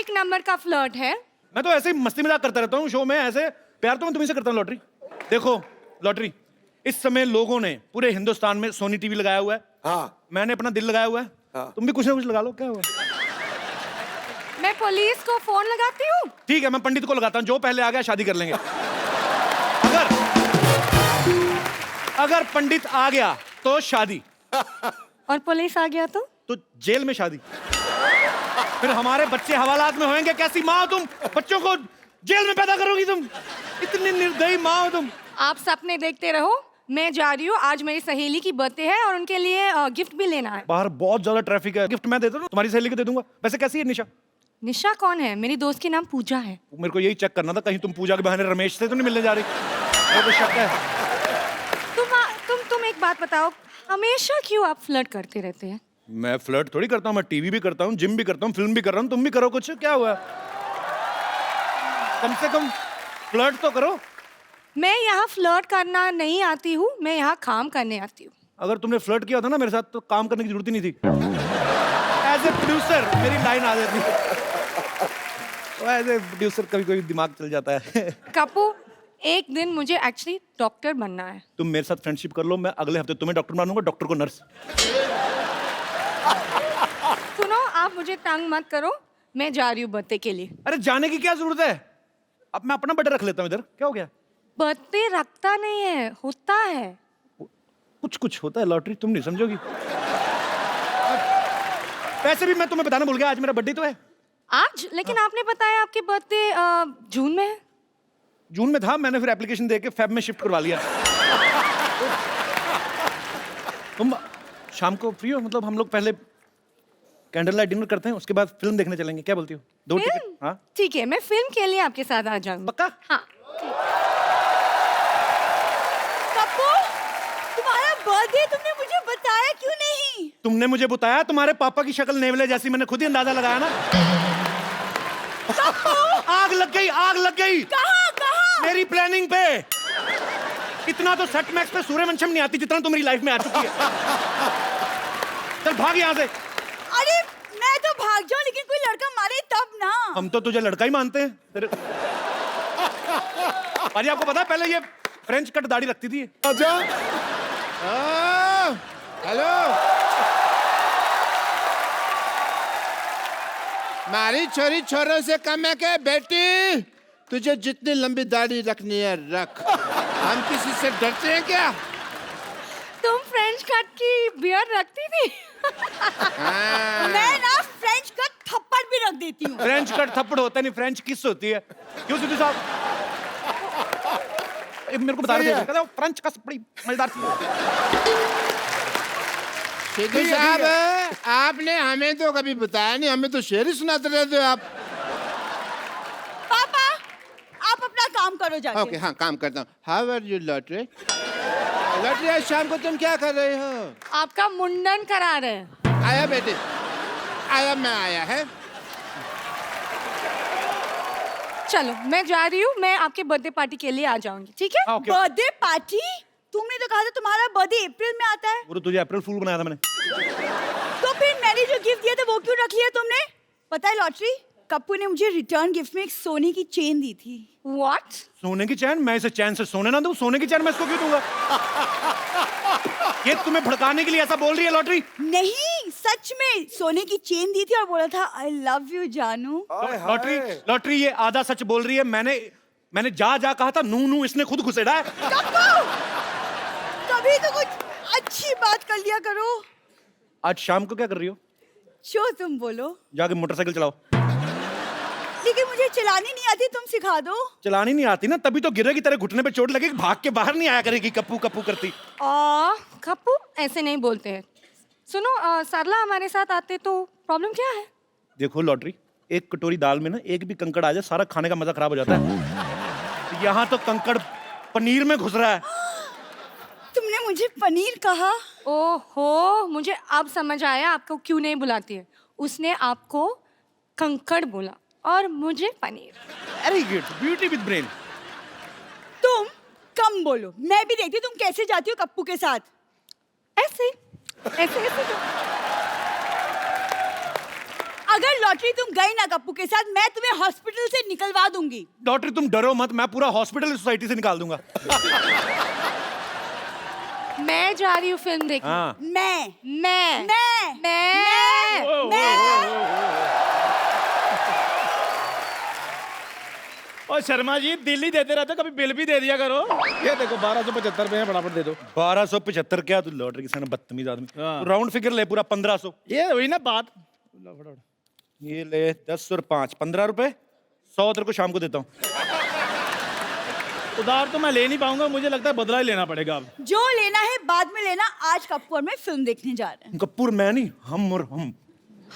एक नंबर का फ्लर्ट है। मैं तो ऐसे ही मस्ती मजाक करता रहता हूँ शो में, ऐसे प्यार तो मैं तुम्हीं से करता हूँ लॉटरी। देखो लॉटरी, इस समय लोगों ने पूरे हिंदुस्तान में सोनी टीवी लगाया हुआ है। हाँ। मैंने अपना दिल लगाया हुआ है। हाँ। तुम भी कुछ ना कुछ लगा लो, क्या हुआ? मैं पुलिस को फोन लगाती हूँ। ठीक है, मैं पंडित को लगाता हूँ, जो पहले आ गया शादी कर लेंगे। अगर पंडित आ गया तो शादी, और पुलिस आ गया तो जेल में शादी। फिर हमारे बच्चे हवालात में होंगे। कैसी माँ हो तुम, बच्चों को जेल में पैदा करोगी तुम? इतनी निर्दयी माँ हो तुम। आप सपने देखते रहो, मैं जा रही हूँ। आज मेरी सहेली की बर्थडे है और उनके लिए गिफ्ट भी लेना है। बाहर बहुत ज्यादा ट्रैफिक है, गिफ्ट मैं दे दूँ, तुम्हारी सहेली को दे दूंगा। वैसे कैसी है निशा? निशा कौन है? मेरी दोस्त की नाम पूजा है। मेरे को यही चेक करना था, कहीं तुम पूजा के बहाने रमेश से तो नहीं मिलने जा रही? मेरे को शक है। तुम एक बात बताओ, हमेशा क्यों आप फ्लर्ट करते रहते हैं? मैं फ्लर्ट थोड़ी करता हूँ, मैं टीवी भी करता हूँ, जिम भी करता हूँ, फिल्म भी कर रहा हूँ। तुम भी करो कुछ, क्या हुआ? कम से कम फ्लर्ट तो करो। मैं यहाँ फ्लर्ट करना नहीं आती हूँ, मैं यहाँ काम करने आती हूँ। अगर तुमने फ्लर्ट किया था ना मेरे साथ तो काम करने की जरूरत ही नहीं थी। एज ए प्रोड्यूसर मेरी लाइन आ जाती। एज ए प्रोड्यूसर कभी कभी दिमाग चल जाता है। कपू, एक दिन मुझे एक्चुअली डॉक्टर बनना है। तुम मेरे साथ फ्रेंडशिप कर लो, मैं अगले हफ्ते तुम्हें डॉक्टर बनाऊंगा, डॉक्टर को नर्स। सुनो, आप मुझे तंग मत करो, मैं जा रही हूँ बर्थडे के लिए। अरे जाने की क्या जरूरत है? अब मैं अपना बर्थडे रख लेता हूँ इधर, क्या हो गया? बर्थडे रखता नहीं है, होता है। कुछ कुछ होता है लॉटरी, तुम नहीं समझोगी। वैसे भी मैं तुम्हें बताना भूल गया, आज मेरा बर्थडे तो है। आज? लेकिन आपने बताया आपके बर्थडे जून में है। जून में था, मैंने फिर एप्लीकेशन दे के फेब में शिफ्ट करवा लिया। तुम शाम को फ्री हो? मतलब हम लोग पहले कैंडल लाइट डिनर करते हैं, उसके बाद फिल्म देखने चलेंगे, क्या बोलती हो? 2 टिकट? हाँ ठीक है, मैं फिल्म के लिए आपके साथ आ जाऊंगी। पक्का? हाँ। कप्पू, तुम्हारा बर्थडे तुमने मुझे बताया क्यों नहीं? तुमने मुझे बताया, तुम्हारे पापा की शक्ल नेवले जैसी, मैंने खुद ही अंदाजा लगाया ना। आग लग गई, आग लग गई। कहाँ कहाँ? मेरी प्लानिंग पे। इतना तो सेट मैक्स पे सूर्यवंशम नहीं आती जितना तो मेरी लाइफ में आ चुकी है। चल भाग यहाँ से। अरे मैं तो भाग जाऊं, लेकिन कोई लड़का मारे तब ना। हम तो तुझे लड़का ही मानते हैं तेरे। अरे आपको पता है पहले ये फ्रेंच कट दाढ़ी रखती थी। आजा। हेलो, मारी छोरी छोरों से कम है क्या बेटी? तुझे जितनी लंबी दाढ़ी रखनी है रख, हम किसी से डरते हैं क्या? तुम फ्रेंच कट की बियर्ड रखती थी? मैं ना फ्रेंच का थप्पड़ भी रख देती हूँ। फ्रेंच कट थप्पड़ होता नहीं, फ्रेंच किस होती है। क्यों सिद्धू साहब? मेरे को बता रहे थे फ्रेंच कस बड़ी मजेदार थी। सिद्धू साहब, आपने हमें तो कभी बताया नहीं, हमें तो शेर ही सुनाते रहते हो आप। पापा, आप अपना काम करो जाके। ओके, हाँ काम करता हूँ। How are you lottery? Lottery, आज शाम को तुम क्या कर रहे हो? आपका मुंडन करा रहे हैं। आया बेटे, आया, मैं आया है। चलो मैं जा रही हूँ, मैं आपके बर्थडे पार्टी के लिए आ जाऊंगी, ठीक है? Birthday party? तुमने तो कहा था तुम्हारा बर्थडे अप्रैल में आता है। वो तो तुझे अप्रैल फूल बनाया था मैंने। तो फिर मैंने जो गिफ्ट दिया था वो क्यों रख लिया तुमने? पता है लॉटरी, कप्पू ने मुझे रिटर्न गिफ्ट में एक सोने की चेन दी थी। What? सोने की चैन? मैं इसे चैन से सोने ना दूं? सोने की चैन मैं इसको क्यों दूंगा? ये तुम्हें भड़काने के लिए ऐसा बोल रही है लॉटरी? नहीं, सच में सोने की चेन दी थी और बोला था आई लव यू जानू। लॉटरी, लॉटरी ये आधा सच बोल रही है। मैंने जा कहा था, नू नू इसने खुद घुसेड़ा है। कभी तो कुछ अच्छी बात कर लिया करो। आज शाम को क्या कर रही हो? जो तुम बोलो। जाके मोटरसाइकिल चलाओ। लेकिन मुझे चलानी नहीं आती, तुम सिखा दो। चलानी नहीं आती ना, तभी तो गिरेगी, तेरे घुटने पे चोट लगेगी, भाग के बाहर नहीं आया करेगी कप्पू कप्पू करती। कप्पू ऐसे नहीं बोलते हैं। सुनो, सरला हमारे साथ आते तो प्रॉब्लम क्या है? देखो लॉटरी, एक कटोरी दाल में ना एक भी कंकड़ आ जाए, सारा खाने का मजा खराब हो जाता है। यहाँ तो कंकड़ पनीर में घुस रहा है। तुमने मुझे पनीर कहा? ओहो, मुझे अब समझ आया आपको क्यों नहीं बुलाती है। उसने आपको कंकड़ बोला और मुझे paneer. Very good, beauty with brain. तुम कम बोलो, मैं भी देखती तुम कैसे जाती हो कप्पू के साथ। ऐसे ऐसे ऐसे तो। अगर लॉटरी तुम गई ना कप्पू के साथ, मैं तुम्हें हॉस्पिटल से निकलवा दूंगी। डॉक्टर तुम डरो मत, मैं पूरा हॉस्पिटल सोसाइटी से निकाल दूंगा। मैं जा रही हूँ फिल्म देखने। हाँ। मैं और शर्मा जी दिल्ली देते रहते, कभी बिल भी दे दिया करो। ये देखो 1275 रुपए हैं, फटाफट दे दो। 1275 क्या तू लॉटरी के सामने बदतमीज आदमी। हाँ। तू राउंड फिगर ले पूरा 1500। ये हुई ना बात। ये ले 10 और 5 15 रुपए। 100 तेरे को शाम को देता हूँ। उधार तो मैं ले नहीं पाऊंगा, मुझे लगता है बदला ही लेना पड़ेगा अब। जो लेना है बाद में लेना, आज कप्पू और मैं फिल्म देखने जा रहे हैं। कपूर मैं नहीं, हम और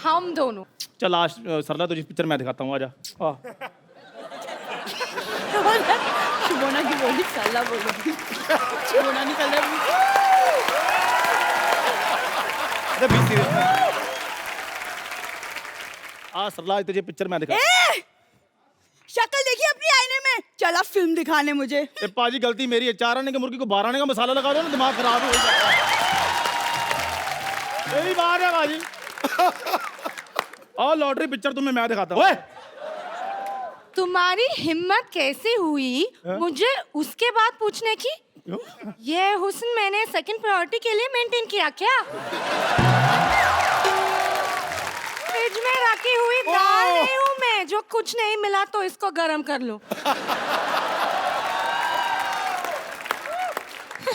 हम दोनों। चल आज सरला तुझे पिक्चर मैं दिखाता हूँ, आजा। शुभोना की बोली साला बोली। शुभोना निकल रही। अरे बी सीरियस। आज सरला तुझे पिक्चर मैं दिखाता हूँ। शक्ल देखी अपनी आईने में, चला फिल्म दिखाने मुझे। ए पाजी गलती मेरी है, 4 आने की मुर्गी को 12 आने का मसाला लगा दो ना, दिमाग खराब हो जाता है। यही बात है पाजी। और लॉटरी पिक्चर तुम्हें मैं दिखाता हूँ। तुम्हारी हिम्मत कैसे हुई मुझे उसके बाद पूछने की? ये हुस्न मैंने सेकंड प्रायोरिटी के लिए मेंटेन किया क्या? फ्रिज में रखी हुई दाल नहीं हूँ मैं, जो कुछ नहीं मिला तो इसको गरम कर लो।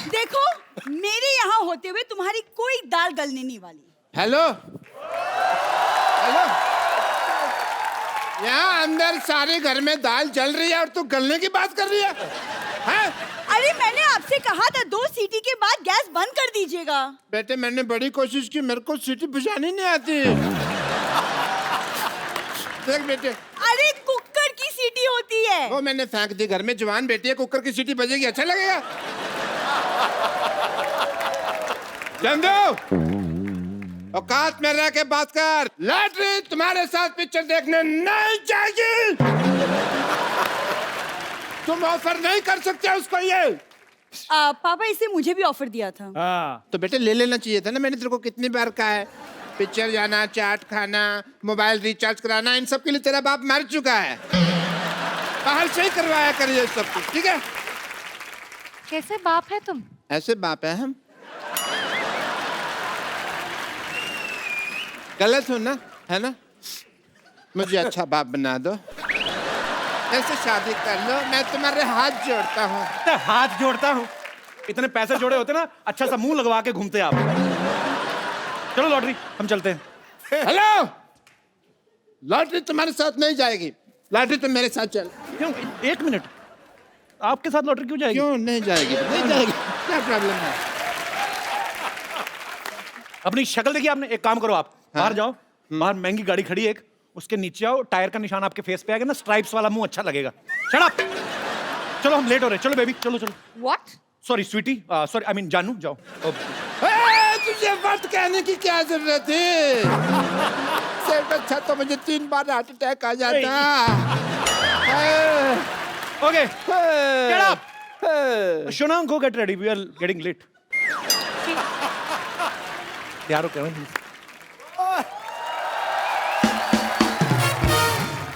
देखो, मेरे यहाँ होते हुए तुम्हारी कोई दाल गलने नहीं वाली। हेलो हेलो, यहाँ अंदर सारे घर में दाल जल रही है और तू गलने की बात कर रही है, हैं? अरे मैंने आपसे कहा था 2 सीटी के बाद गैस बंद कर दीजिएगा। बेटे मैंने बड़ी कोशिश की, मेरे को सीटी बुझानी नहीं आती। देख बेटे, अरे कुकर की सीटी होती है। वो मैंने फेंक दी, घर में जवान बेटी है, कुकर की सीटी बजेगी, अच्छा लगेगा? चंदू, औकात में रह के बात कर। लॉटरी तुम्हारे साथ पिक्चर देखने नहीं जाएगी। तुम ऑफर नहीं कर सकते उसको ये। पापा इसे मुझे भी ऑफर दिया था। हाँ। तो बेटे ले लेना चाहिए था ना, मैंने तेरे को कितनी बार कहा है, पिक्चर जाना, चाट खाना, मोबाइल रिचार्ज कराना, इन सब के लिए तेरा बाप मर चुका है। बाहर से ही करवाया करिए सब कुछ, ठीक है? कैसे बाप है तुम? ऐसे बाप है हम। गलत हो ना, है ना? मुझे अच्छा बाप बना दो, ऐसे शादी कर लो, मैं तुम्हारे हाथ जोड़ता हूँ। हाथ जोड़ता हूँ? इतने पैसे जोड़े होते ना, अच्छा सा मुंह लगवा के घूमते आप। चलो लॉटरी, हम चलते हैं। हेलो, लॉटरी तुम्हारे साथ नहीं जाएगी, लॉटरी तुम मेरे साथ चल। क्यों? 1 मिनट, आपके साथ लॉटरी क्यों जाएगी? क्यों नहीं जाएगी? नहीं जाएगी, क्या प्रॉब्लम है? अपनी शक्ल देखिए आपने। एक काम करो, आप बाहर जाओ, बाहर महंगी गाड़ी खड़ी है एक, उसके नीचे आओ, टायर का निशान आपके फेस पे आएगा ना, स्ट्राइप्स वाला मुंह अच्छा लगेगा। Shut up. चलो हम लेट हो रहे हैं, चलो बेबी, चलो चलो। What? Sorry sweetie, sorry I mean जानू, जाओ। तुझे वक्त कहने की क्या जरूरत है? सिर्फ अच्छा तो मुझे 3 बार हार्ट अटैक आ जाता। Okay, get up. Shona, go get ready, we are getting late. यार केविन,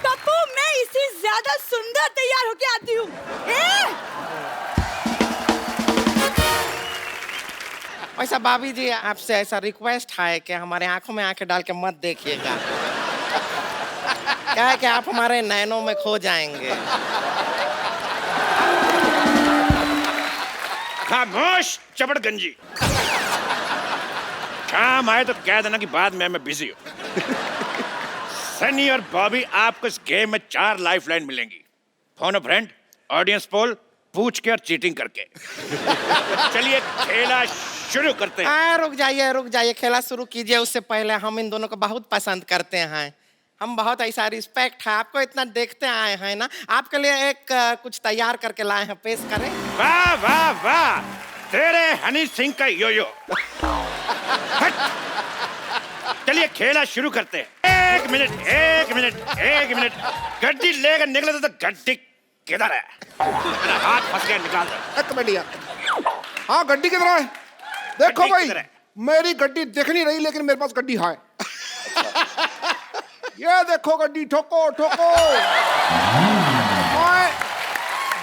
कप्पू, मैं इससे ज्यादा सुंदर तैयार होके आती हूँ। वैसा भाभी जी आपसे ऐसा रिक्वेस्ट है कि हमारे आंखों में आंखें डाल के मत देखिएगा। क्या है कि आप हमारे नैनों में खो जाएंगे। खामोश चपड़गंजी। काम आए तो कह देना कि बाद में मैं बिजी हूँ। सनी और बॉबी आपको इस गेम में 4 लाइफलाइन मिलेंगी। फोन अ फ्रेंड, ऑडियंस पोल, पूछ के और चीटिंग करके। चलिए खेला शुरू करते हैं। रुक जाइए, खेला शुरू कीजिए। उससे पहले हम इन दोनों को बहुत पसंद करते हैं, हम बहुत ऐसा रिस्पेक्ट है, आपको इतना देखते आए हैं ना, आपके लिए एक कुछ तैयार करके लाए हैं, पेश करें। वाह वाह वाह, तेरे हनी सिंह का योयो। चलिए खेला शुरू करते हैं। 1 मिनट, गड्डी लेकर निकले तो गड्डी किधर है? मेरा हाथ फंस गया, निकाल दो। एक बढ़िया। हाँ, गड्डी किधर है? देखो गड्डी भाई, किधर है? मेरी गड्डी दिख नहीं रही, लेकिन मेरे पास गड्डी है। ये देखो गड्डी, ठोको ठोको। मैं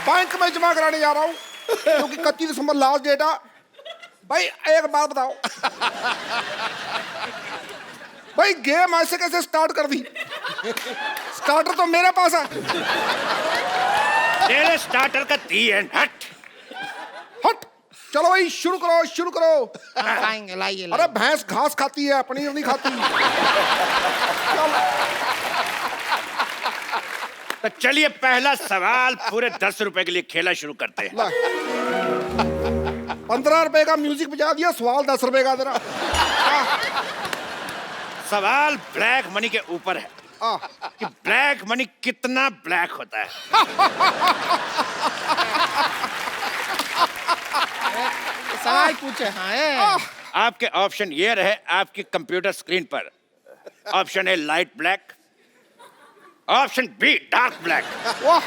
बैंक में जमा कराने जा रहा हूँ क्योंकि 31 दिसंबर लास्ट डेट है। भाई एक बात बताओ, भाई गेम ऐसे कैसे स्टार्ट कर दी? स्टार्टर तो मेरे पास है। तेरे स्टार्टर का दी एंड हट। हट, चलो भाई शुरू करो शुरू करो। हम खाएंगे, लाइए अरे भैंस घास खाती है, पनीर नहीं खाती। तो चलिए पहला सवाल पूरे 10 रुपए के लिए खेला शुरू करते हैं। 15 रुपए का म्यूजिक बजा दिया, सवाल 10 रुपए का तेरा। सवाल ब्लैक मनी के ऊपर है कि ब्लैक मनी कितना ब्लैक होता है। सवाल पूछे। हाँ आपके ऑप्शन ये रहे आपकी कंप्यूटर स्क्रीन पर। Option A light black, option be dark black, वाह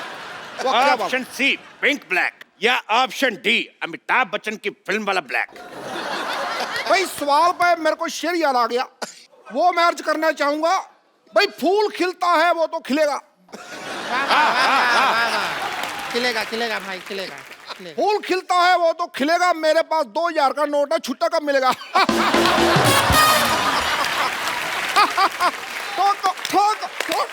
वाह क्या बात। ऑप्शन सी पिंक ब्लैक, या ऑप्शन डी अमिताभ बच्चन की फिल्म वाला ब्लैक। भाई सवाल पे मेरे को शेर याद आ गया, वो मैं अर्ज करना चाहूंगा। भाई फूल खिलता है वो तो खिलेगा। खिलेगा खिलेगा भाई, खिलेगा खिलेगा। फूल खिलता है वो तो खिलेगा। मेरे पास 2000 का नोट है, छुट्टा कब मिलेगा? ठोक ठोक ठोक।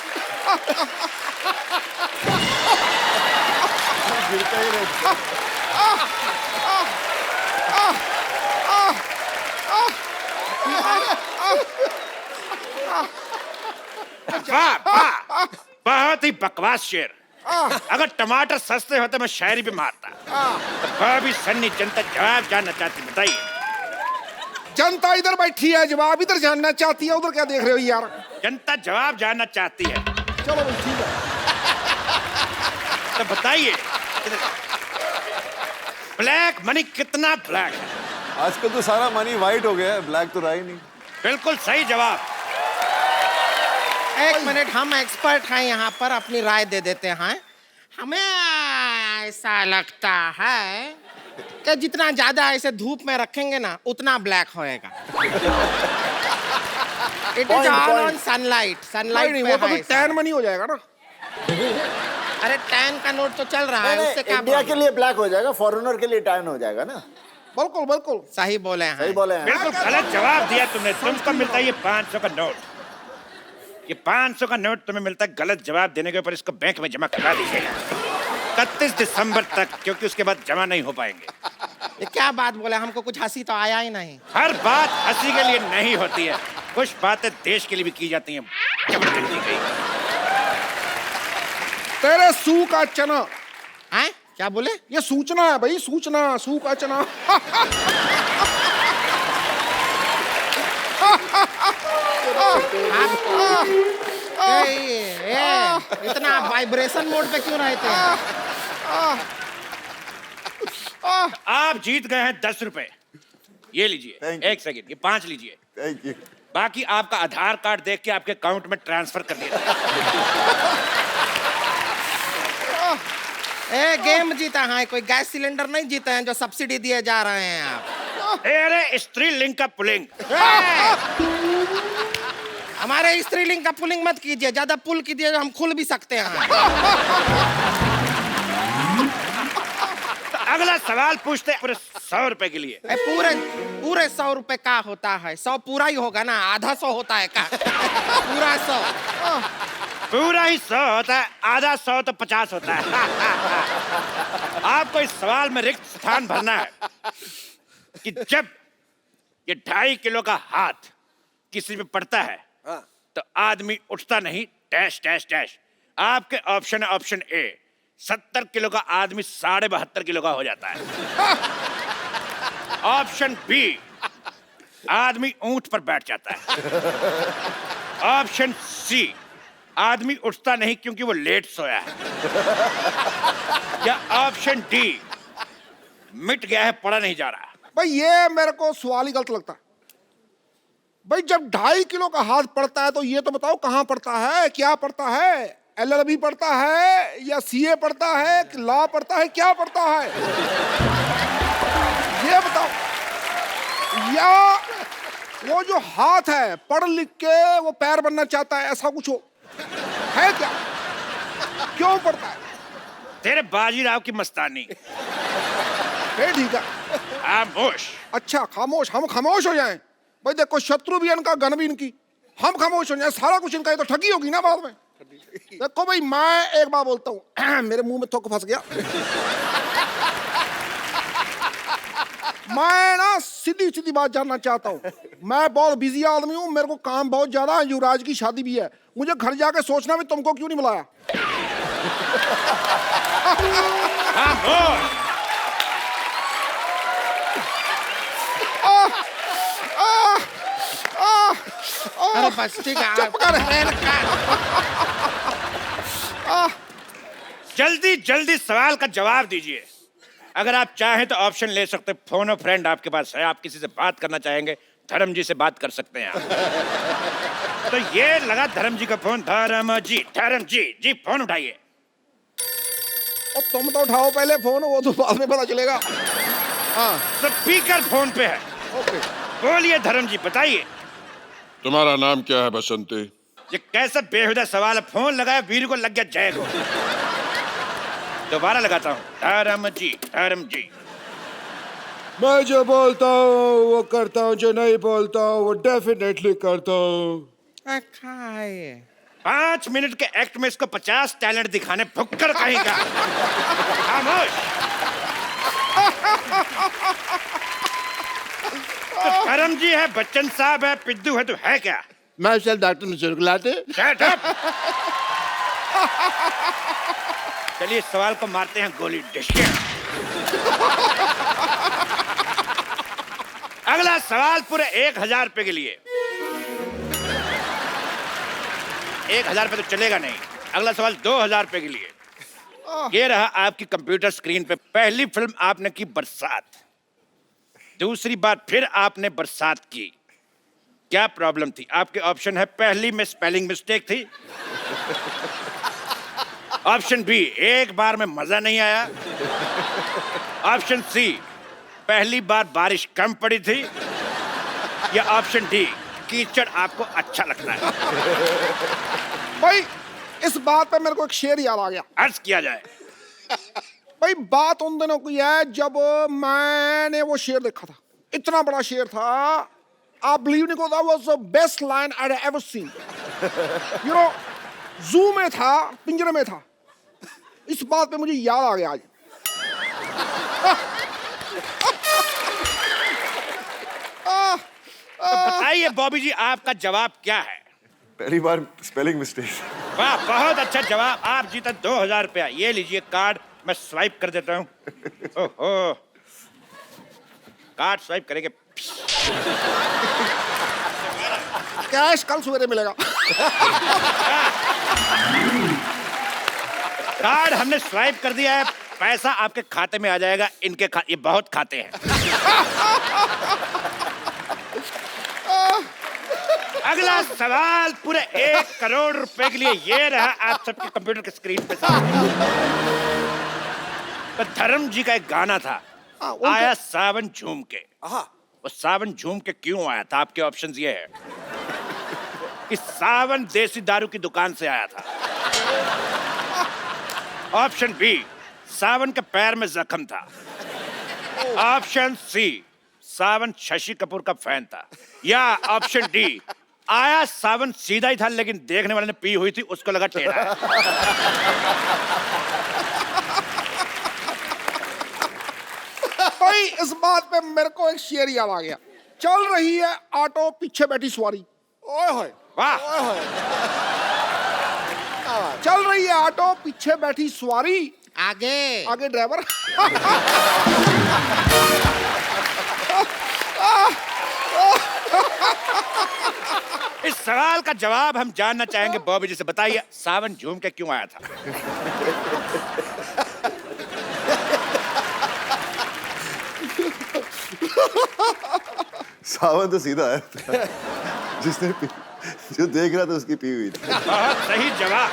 वाह वाह, बहुत ही बकवास शेर। अगर टमाटर सस्ते होते मैं शायरी भी मारता। तो भाभी सन्नी जनता जवाब जानना चाहती, बताइए। जनता इधर बैठी है, जवाब इधर जानना चाहती है, उधर क्या देख रहे हो यार? जनता जवाब जानना चाहती है, चलो भाई ठीक है। तो बताइए ब्लैक मनी कितना ब्लैक है? आजकल तो सारा मनी वाइट हो गया है, ब्लैक तो रहा ही नहीं। बिल्कुल सही जवाब। एक मिनट, हम एक्सपर्ट हैं यहाँ पर, अपनी राय दे देते हैं। हमें ऐसा लगता है कि जितना ज्यादा ऐसे धूप में रखेंगे ना उतना ब्लैक होएगा। It is all on sunlight. Sunlight नहीं, वो तो फिर टैन मनी हो जाएगा ना। अरे टैन का नोट तो चल रहा है, उससे क्या इंडिया के लिए ब्लैक हो जाएगा, फॉरेनर के लिए टैन हो जाएगा ना। बिल्कुल बिल्कुल सही बोले हैं। सही बोले हैं। बिल्कुल गलत जवाब दिया तुमने। तुमको मिलता है ये 500 का नोट। ये 500 का नोट तुम्हें मिलता है गलत जवाब देने के ऊपर। इसको बैंक में जमा करा दीजिएगा 31 दिसंबर तक, क्योंकि उसके बाद जमा नहीं हो पाएंगे। ये क्या बात बोले, हमको कुछ हंसी तो आया ही नहीं। हर बात हंसी के लिए नहीं होती है, कुछ बातें देश के लिए भी की जाती हैं। जबरदस्ती गई। तेरे सू का चना। हैं? क्या बोले? ये सूचना है भाई, सूचना, सू का चना। इतना वाइब्रेशन मोड पे क्यों रहते हैं? आप जीत गए हैं 10 रुपए। ये लीजिए। Thank you. एक सेकंड, ये 5 लीजिए। Thank you. बाकी आपका आधार कार्ड देख के आपके अकाउंट में ट्रांसफर कर दिया। गेम जीता है, कोई गैस सिलेंडर नहीं जीते हैं जो सब्सिडी दिए जा रहे हैं आप। अरे स्त्रीलिंग का पुलिंग। हमारे स्त्रीलिंग का पुलिंग मत कीजिए, ज्यादा पुल कीजिए हम खुल भी सकते हैं। तो अगला सवाल पूछते हैं पूरे 100 रुपए के लिए। पूरे 100 रुपए का होता है? 100 पूरा ही होगा ना, आधा 100 होता है का? पूरा 100। पूरा ही 100 होता है, आधा 100 तो 50 होता है। आपको इस सवाल में रिक्त स्थान भरना है कि जब ये 2.5 किलो का हाथ किसी पे पड़ता है तो आदमी उठता नहीं, डैश डैश डैश। आपके ऑप्शन है ऑप्शन ए, 70 किलो का आदमी 72.5 किलो का हो जाता है। ऑप्शन बी, आदमी ऊंट पर बैठ जाता है। ऑप्शन सी, आदमी उठता नहीं क्योंकि वो लेट सोया है। या ऑप्शन डी, मिट गया है, पड़ा नहीं जा रहा। भाई ये मेरे को सवाल ही गलत लगता है। भाई जब 2.5 किलो का हाथ पड़ता है तो ये तो बताओ कहाँ पड़ता है, क्या पड़ता है? LLB पड़ता है या CA पड़ता है, लॉ पड़ता है, क्या पड़ता है? ये बताओ। वो जो हाथ है पढ़ लिख के वो पैर बनना चाहता है, ऐसा कुछ हो है क्या? क्यों पढ़ता है? तेरे बाजीराव की मस्तानी। फिर ठीक है। खामोश। अच्छा खामोश, हम खामोश हो जाएं? भाई देखो, शत्रु भी इनका, गन भी इनकी, हम खामोश हो जाएं, सारा कुछ इनका, ये तो ठगी होगी ना बाद में। देखो भाई, मैं एक बात बोलता हूँ, मेरे मुंह में थोक फंस गया। मैं ना सीधी सीधी बात जानना चाहता हूँ। मैं बहुत बिजी आदमी हूँ, मेरे को काम बहुत ज्यादा है, युवराज की शादी भी है, मुझे घर जाके सोचना भी तुमको क्यों नहीं बुलाया। अरे बस ठीक है। चुप कर। जल्दी जल्दी सवाल का जवाब दीजिए। अगर आप चाहें तो ऑप्शन ले सकते, फोन और फ्रेंड आपके पास है, आप किसी से बात करना चाहेंगे, धर्म जी से बात कर सकते हैं आप। तो ये लगा धर्म जी का फोन। धर्म जी जी फोन उठाइए। और तुम तो उठाओ पहले फोन, वो तो बाद में पता चलेगा। हाँ स्पीकर फोन पे है। ओके। बोलिए धर्म जी, बताइए। तुम्हारा नाम क्या है बसंती? ये कैसा बेहुदा सवाल है? फोन लगाया, वीर को लग गया जय को। दोबारा लगाता हूँ। धर्म जी। मैं जो बोलता हूँ वो करता हूँ, जो नहीं बोलता हूँ वो डेफिनेटली करता हूँ। 5 मिनट के एक्ट में इसको 50 टैलेंट दिखाने, भुक्कड़ कहेगा। खामोश। तो धर्म जी है, बच्चन साहब है, पिद्दू है, तो है क्या? मैं चल डॉक्टर मिश्र को लाते। Shut up! चलिए सवाल को मारते हैं गोली। डिशके। अगला सवाल पूरे 1000 रुपए के लिए। 1000 रुपए तो चलेगा नहीं। अगला सवाल 2000 रुपए के लिए। ये रहा आपकी कंप्यूटर स्क्रीन पे। पहली फिल्म आपने की बरसात, दूसरी बार फिर आपने बरसात की, क्या प्रॉब्लम थी? आपके ऑप्शन है, पहली में स्पेलिंग मिस्टेक थी, ऑप्शन बी एक बार में मजा नहीं आया, ऑप्शन सी पहली बार बारिश कम पड़ी थी, या ऑप्शन डी कीचड़ आपको अच्छा लगता है। भाई इस बात पे मेरे को एक शेर याद आ गया। अर्ज किया जाए। भाई बात उन दिनों की है जब मैंने वो शेर देखा था, इतना बड़ा शेर था, आप बिलीव नहीं करो, was the best line I have ever seen. You know, जू में था, पिंजरे में था। इस बात पे मुझे याद आ गया आज। तो बताइए बॉबी जी, आपका जवाब क्या है? पहली बार स्पेलिंग मिस्टेक। वाह, बहुत अच्छा जवाब। आप जीता 2000 रुपया। ये लीजिए कार्ड, मैं स्वाइप कर देता हूँ। ओहो, कार्ड स्वाइप करेंगे। कैश कल सवेरे मिलेगा। कार्ड हमने स्वाइप कर दिया है, पैसा आपके खाते में आ जाएगा। इनके ये बहुत खाते हैं। अगला सवाल पूरे 1 करोड़ रुपए के लिए। ये रहा आप सबके कंप्यूटर के स्क्रीन पे। तो धर्म जी का एक गाना था, आया सावन झूम के। वो सावन झूम के क्यों आया था? आपके ऑप्शंस ये है कि सावन देसी दारू की दुकान से आया था, ऑप्शन बी सावन के पैर में जख्म था, ऑप्शन सी सावन शशि कपूर का फैन था, या ऑप्शन डी आया सावन सीधा ही था लेकिन देखने वाले ने पी हुई थी, उसको लगा टेढ़ा। भाई इस बात पे मेरे को एक शेर याद आ गया। चल रही है ऑटो, पीछे बैठी सवारी। ओए होए, वाह, चल रही है ऑटो, पीछे बैठी सवारी, आगे आगे ड्राइवर। इस सवाल का जवाब हम जानना चाहेंगे बॉबी जी से। बताइए सावन झूम के क्यों आया था? सावन तो सीधा है। जो देख रहा था उसकी पी हुई थी। बहुत सही जवाब।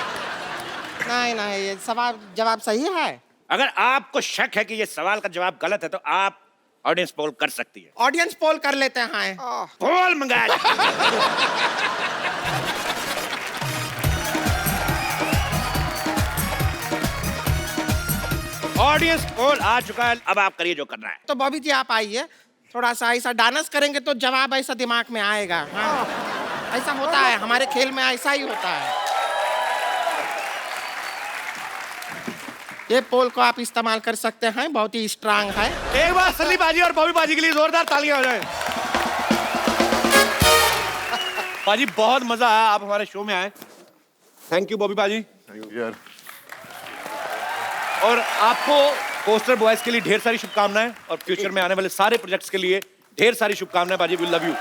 नहीं, ये सवाल जवाब सही है। अगर आपको शक है कि ये सवाल का जवाब गलत है तो आप ऑडियंस पोल कर सकती है। ऑडियंस पोल कर लेते हैं। पोल मंगाया जाए। ऑडियंस पोल आ चुका है, अब आप करिए जो करना है। तो बॉबी जी आप आइए, थोड़ा सा ऐसा डांस करेंगे तो जवाब ऐसा दिमाग में आएगा। हाँ, ऐसा होता है हमारे खेल में, ऐसा ही होता है। ये पोल को आप इस्तेमाल कर सकते हैं, बहुत ही स्ट्रांग है। एक बार सली बाजी और बॉबी बाजी के लिए जोरदार तालियां हो जाए। बाजी बहुत मजा आया, आप हमारे शो में आए। थैंक यू बॉबी बाजी। यार और आपको पोस्टर बॉयज के लिए ढेर सारी शुभकामनाएं और फ्यूचर में आने वाले सारे प्रोजेक्ट्स के लिए ढेर सारी शुभकामनाएं बाजी। We love you.